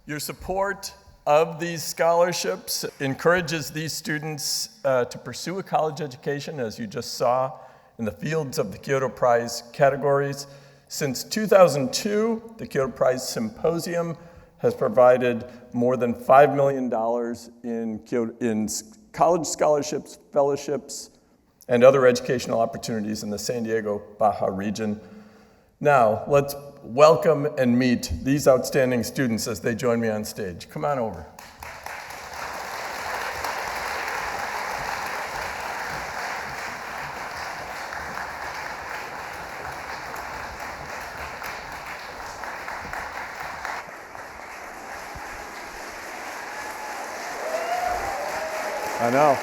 Your support of these scholarships encourages these students to pursue a college education, as you just saw, in the fields of the Kyoto Prize categories. Since 2002, the Kyoto Prize Symposium has provided more than $5 million in college scholarships, fellowships, and other educational opportunities in the San Diego Baja region. Now, let's welcome and meet these outstanding students as they join me on stage. Come on over. I know.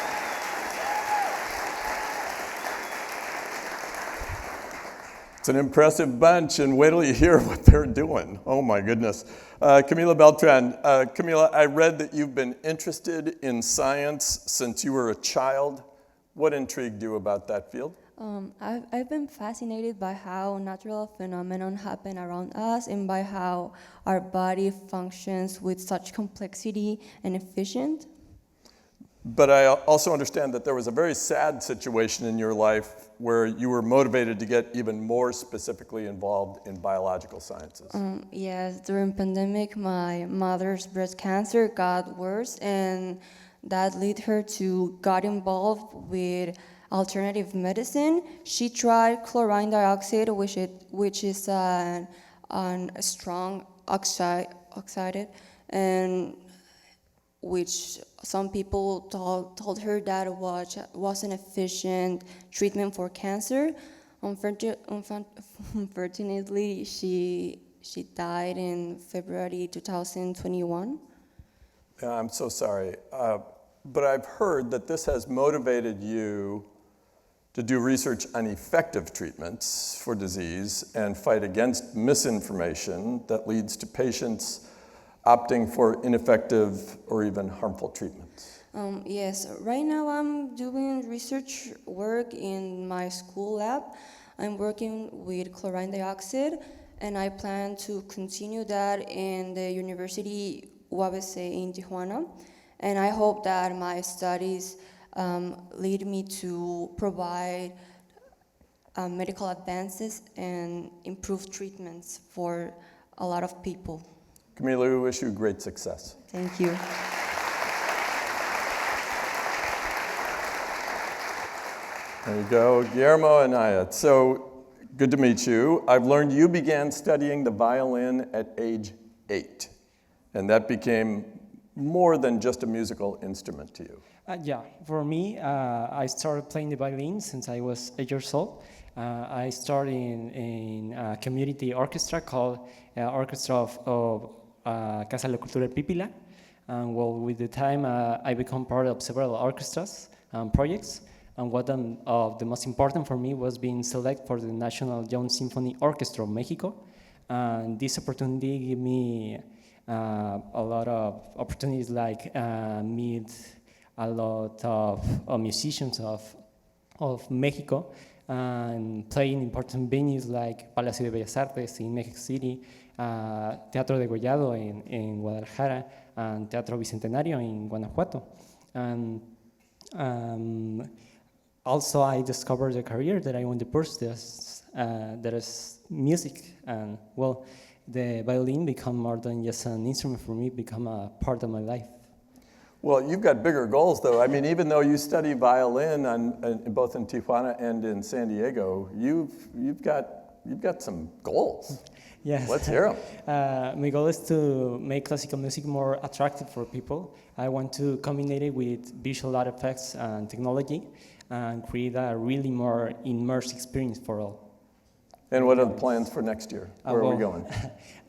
It's an impressive bunch, and wait till you hear what they're doing. Oh my goodness. Camila Beltran. Camila, I read that you've been interested in science since you were a child. What intrigued you about that field? I've been fascinated by how natural phenomena happen around us and by how our body functions with such complexity and efficient. But I also understand that there was a very sad situation in your life where you were motivated to get even more specifically involved in biological sciences. Yes, during pandemic, my mother's breast cancer got worse, and that led her to get involved with alternative medicine. She tried chlorine dioxide, which is a strong oxide, and which some people told her that was an efficient treatment for cancer. Unfortunately, she died in February 2021. I'm so sorry, but I've heard that this has motivated you to do research on effective treatments for disease and fight against misinformation that leads to patients opting for ineffective or even harmful treatments. Yes, right now I'm doing research work in my school lab. I'm working with chlorine dioxide, and I plan to continue that in the University UABC in Tijuana. And I hope that my studies lead me to provide medical advances and improved treatments for a lot of people. Camila, we wish you great success. Thank you. There you go, Guillermo and Ayat. So, good to meet you. I've learned you began studying the violin at age 8, and that became more than just a musical instrument to you. Yeah, for me, I started playing the violin since I was 8 years old. I started in a community orchestra called Orchestra of Casa de la Cultura Pipila. And well, with the time, I became part of several orchestras and projects. And what of the most important for me was being selected for the National Young Symphony Orchestra of Mexico. And this opportunity gave me a lot of opportunities, like meet a lot of musicians of Mexico and play in important venues like Palacio de Bellas Artes in Mexico City, Teatro de Gollado en Guadalajara, and Teatro Bicentenario in Guanajuato. And also I discovered a career that I want to pursue, that is music. And well, the violin become more than just an instrument for me, become a part of my life. Well, you've got bigger goals, though. I mean, even though you study violin both in Tijuana and in San Diego, you've got some goals. Yes. Let's hear them. My goal is to make classical music more attractive for people. I want to combine it with visual art effects and technology and create a really more immersive experience for all. And what are the plans for next year? Where are we going?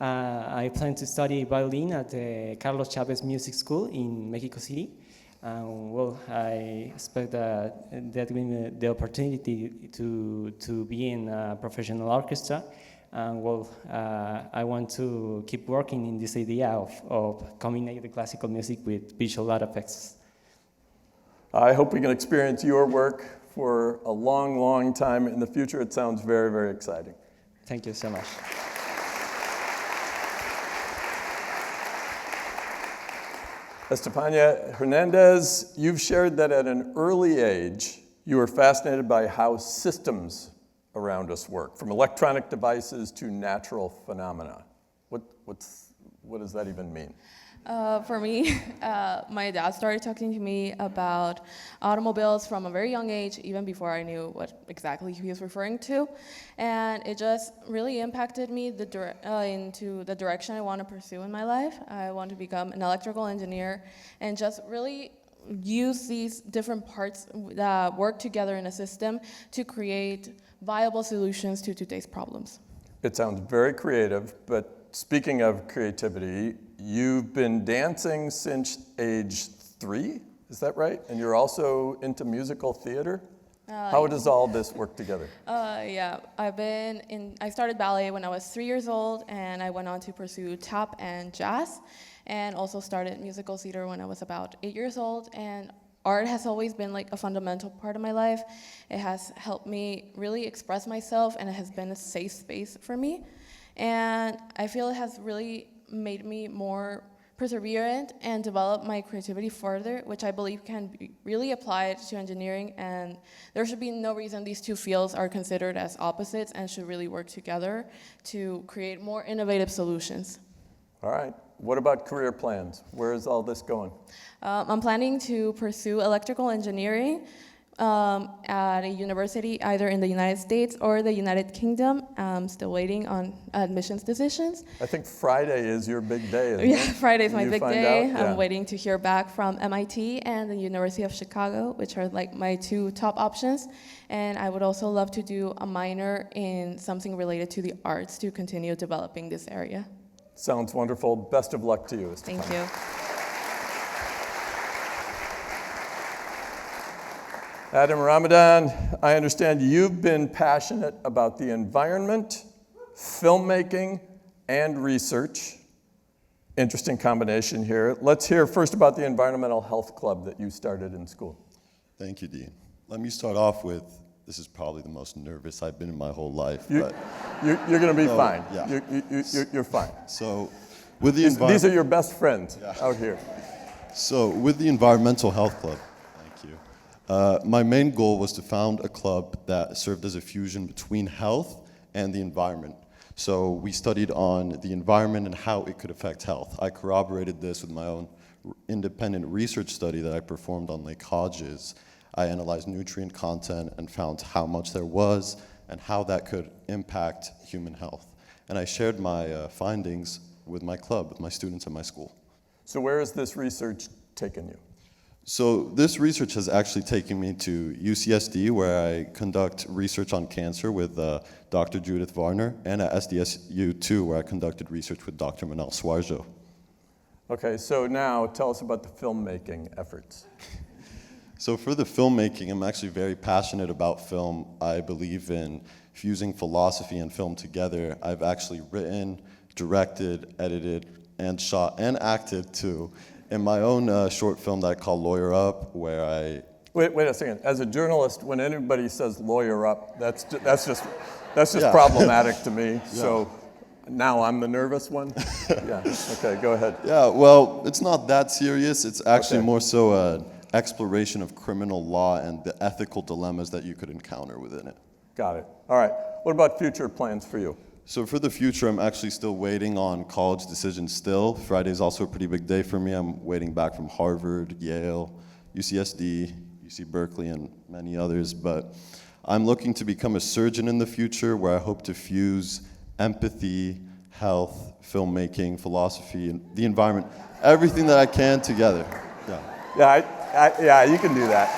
I plan to study violin at the Carlos Chavez Music School in Mexico City. Well, I expect that will be the opportunity to be in a professional orchestra. Well, I want to keep working in this idea of combining the classical music with visual art effects. I hope we can experience your work for a long, long time in the future. It sounds very, very exciting. Thank you so much. Estefania Hernandez, you've shared that at an early age, you were fascinated by how systems around us work, from electronic devices to natural phenomena. What does that even mean? For me, my dad started talking to me about automobiles from a very young age, even before I knew what exactly he was referring to. And it just really impacted me into the direction I want to pursue in my life. I want to become an electrical engineer and just really use these different parts that work together in a system to create viable solutions to today's problems. It sounds very creative, but speaking of creativity, you've been dancing since age 3, is that right? And you're also into musical theater? How does all this work together? Yeah, I started ballet when I was 3 years old, and I went on to pursue tap and jazz, and also started musical theater when I was about 8 years old. And art has always been like a fundamental part of my life. It has helped me really express myself, and it has been a safe space for me. And I feel it has really made me more perseverant and develop my creativity further, which I believe can be really applied to engineering. And there should be no reason these two fields are considered as opposites and should really work together to create more innovative solutions. All right. What about career plans? Where is all this going? I'm planning to pursue electrical engineering at a university either in the United States or the United Kingdom. I'm still waiting on admissions decisions. I think Friday is your big day, isn't it? Yeah, Friday's my You big find day. out? Yeah. I'm waiting to hear back from MIT and the University of Chicago, which are like my two top options. And I would also love to do a minor in something related to the arts to continue developing this area. Sounds wonderful. Best of luck to you, Estefania. Thank you. Adam Ramadan, I understand you've been passionate about the environment, filmmaking, and research. Interesting combination here. Let's hear first about the Environmental Health Club that you started in school. Thank you, Dean. Let me start off with, this is probably the most nervous I've been in my whole life. You're going to be fine. Yeah. You're fine. So, with the These are your best friends out here. So, with the Environmental Health Club, thank you. My main goal was to found a club that served as a fusion between health and the environment. So we studied on the environment and how it could affect health. I corroborated this with my own independent research study that I performed on Lake Hodges. I analyzed nutrient content and found how much there was and how that could impact human health. And I shared my findings with my club, with my students at my school. So where has this research taken you? So this research has actually taken me to UCSD, where I conduct research on cancer with Dr. Judith Varner, and at SDSU too, where I conducted research with Dr. Manal Swarjo. Okay, so now tell us about the filmmaking efforts. So for the filmmaking, I'm actually very passionate about film. I believe in fusing philosophy and film together. I've actually written, directed, edited, and shot, and acted too, in my own short film that I call Lawyer Up, where I... Wait a second. As a journalist, when anybody says lawyer up, that's just Yeah. problematic to me. So now I'm the nervous one? Yeah, okay, go ahead. Yeah, well, it's not that serious. It's actually Okay. more so an exploration of criminal law and the ethical dilemmas that you could encounter within it. Got it. All right. What about future plans for you? So for the future, I'm actually still waiting on college decisions still. Friday is also a pretty big day for me. I'm waiting back from Harvard, Yale, UCSD, UC Berkeley, and many others. But I'm looking to become a surgeon in the future, where I hope to fuse empathy, health, filmmaking, philosophy, and the environment, everything that I can together. Yeah. Yeah, you can do that.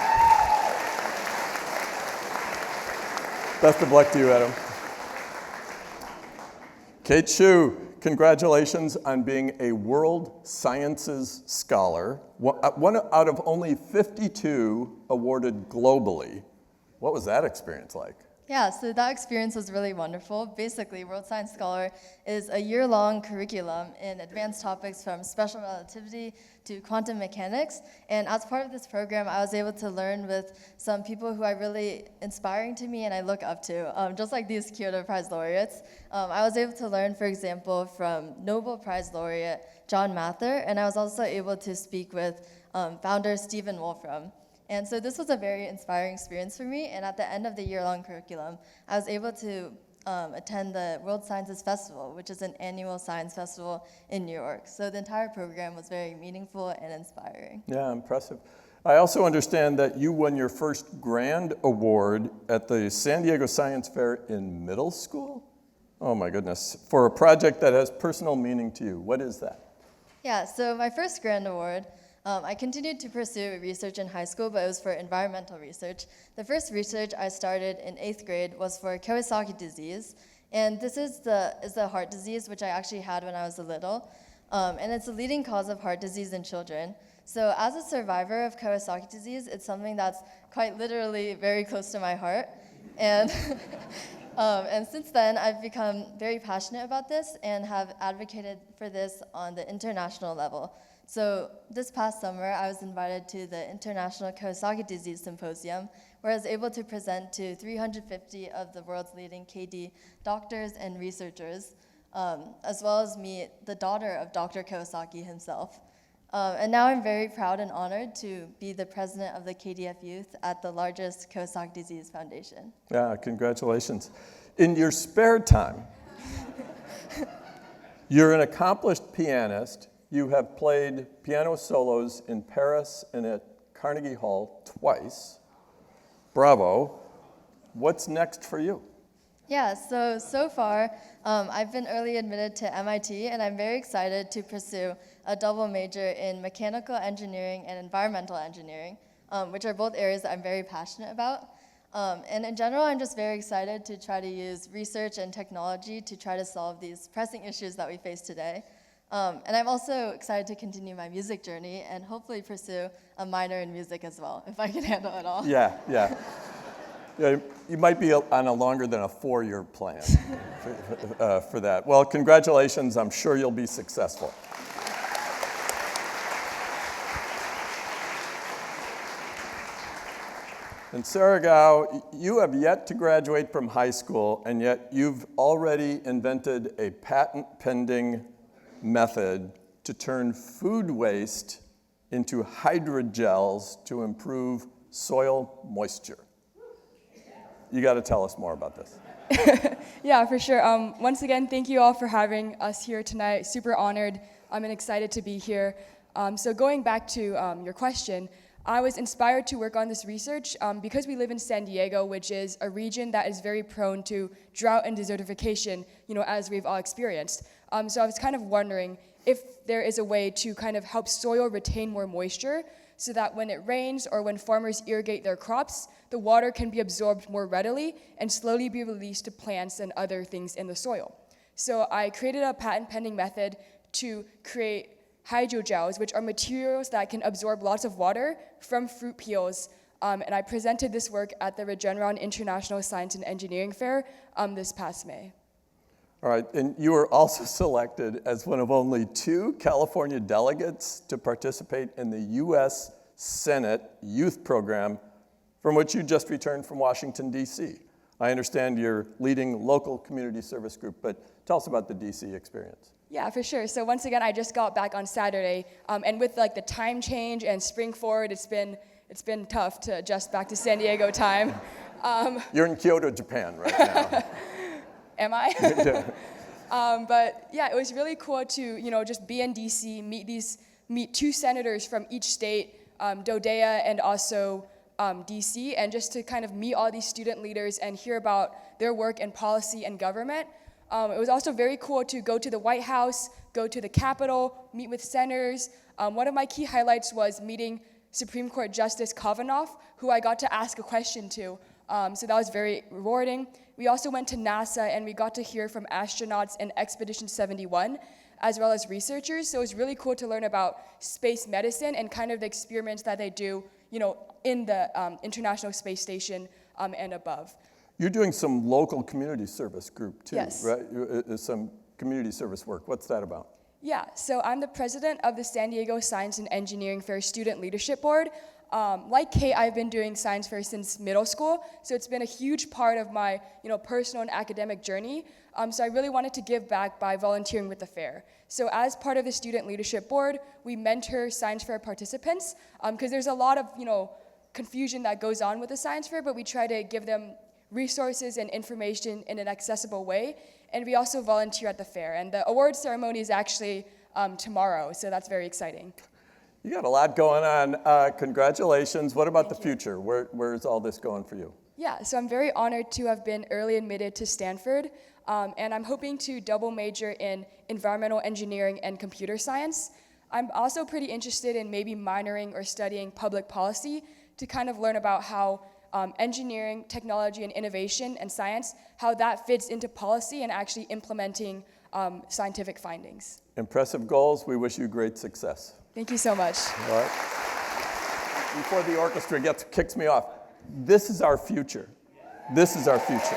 Best of luck to you, Adam. Kate Hsu, congratulations on being a World Sciences Scholar, one out of only 52 awarded globally. What was that experience like? Yeah, so that experience was really wonderful. Basically, World Science Scholar is a year-long curriculum in advanced topics from special relativity to quantum mechanics. And as part of this program, I was able to learn with some people who are really inspiring to me and I look up to, just like these Kyoto Prize laureates. I was able to learn, for example, from Nobel Prize laureate John Mather, and I was also able to speak with founder Stephen Wolfram. And so this was a very inspiring experience for me, and at the end of the year-long curriculum, I was able to attend the World Sciences Festival, which is an annual science festival in New York. So the entire program was very meaningful and inspiring. Yeah, impressive. I also understand that you won your first grand award at the San Diego Science Fair in middle school? Oh my goodness, for a project that has personal meaning to you. What is that? Yeah, so my first grand award, I continued to pursue research in high school, but it was for environmental research. The first research I started in 8th grade was for Kawasaki disease, and this is the heart disease, which I actually had when I was little, and it's a leading cause of heart disease in children. So as a survivor of Kawasaki disease, it's something that's quite literally very close to my heart, and and since then, I've become very passionate about this and have advocated for this on the international level. So this past summer, I was invited to the International Kawasaki Disease Symposium, where I was able to present to 350 of the world's leading KD doctors and researchers, as well as meet the daughter of Dr. Kawasaki himself. And now I'm very proud and honored to be the president of the KDF Youth at the largest Kawasaki Disease Foundation. Yeah, congratulations. In your spare time, you're an accomplished pianist. You have played piano solos in Paris and at Carnegie Hall twice. Bravo. What's next for you? Yeah, so far, I've been early admitted to MIT, and I'm very excited to pursue a double major in mechanical engineering and environmental engineering, which are both areas that I'm very passionate about. And in general, I'm just very excited to try to use research and technology to try to solve these pressing issues that we face today. And I'm also excited to continue my music journey and hopefully pursue a minor in music as well, if I can handle it all. Yeah. You might be on a longer than a 4-year plan for that. Well, congratulations. I'm sure you'll be successful. And Sarah Gao, you have yet to graduate from high school, and yet you've already invented a patent-pending method to turn food waste into hydrogels to improve soil moisture. You got to tell us more about this. Yeah, for sure. Once again, thank you all for having us here tonight. Super honored. I'm excited to be here. So going back to your question, I was inspired to work on this research because we live in San Diego, which is a region that is very prone to drought and desertification, as we've all experienced. So I was kind of wondering if there is a way to kind of help soil retain more moisture so that when it rains or when farmers irrigate their crops, the water can be absorbed more readily and slowly be released to plants and other things in the soil. So I created a patent-pending method to create hydrogels, which are materials that can absorb lots of water from fruit peels. And I presented this work at the Regeneron International Science and Engineering Fair this past May. All right, and you were also selected as one of only 2 California delegates to participate in the U.S. Senate Youth Program, from which you just returned from Washington, D.C. I understand you're leading local community service group, but tell us about the D.C. experience. Yeah, for sure. So once again, I just got back on Saturday, and with the time change and spring forward, it's been tough to adjust back to San Diego time. You're in Kyoto, Japan right now. Am I? But yeah, it was really cool to just be in DC, meet 2 senators from each state, Dodea and also DC, and just to kind of meet all these student leaders and hear about their work in policy and government. It was also very cool to go to the White House, go to the Capitol, meet with senators. One of my key highlights was meeting Supreme Court Justice Kavanaugh, who I got to ask a question to. So that was very rewarding. We also went to NASA, and we got to hear from astronauts in Expedition 71, as well as researchers. So it was really cool to learn about space medicine and kind of the experiments that they do, in the International Space Station and above. You're doing some local community service group too, Yes. right? Some community service work. What's that about? Yeah, so I'm the president of the San Diego Science and Engineering Fair Student Leadership Board. Like Kate, I've been doing science fair since middle school, so it's been a huge part of my personal and academic journey. So I really wanted to give back by volunteering with the fair. So as part of the Student Leadership Board, we mentor science fair participants, because there's a lot of confusion that goes on with the science fair, but we try to give them resources and information in an accessible way. And we also volunteer at the fair. And the award ceremony is actually tomorrow, so that's very exciting. You got a lot going on. Congratulations. What about the future? Where's all this going for you? Yeah, so I'm very honored to have been early admitted to Stanford, and I'm hoping to double major in environmental engineering and computer science. I'm also pretty interested in maybe minoring or studying public policy to kind of learn about how engineering, technology, and innovation and science, how that fits into policy and actually implementing scientific findings. Impressive goals. We wish you great success. Thank you so much. All right. Before the orchestra kicks me off, this is our future. This is our future.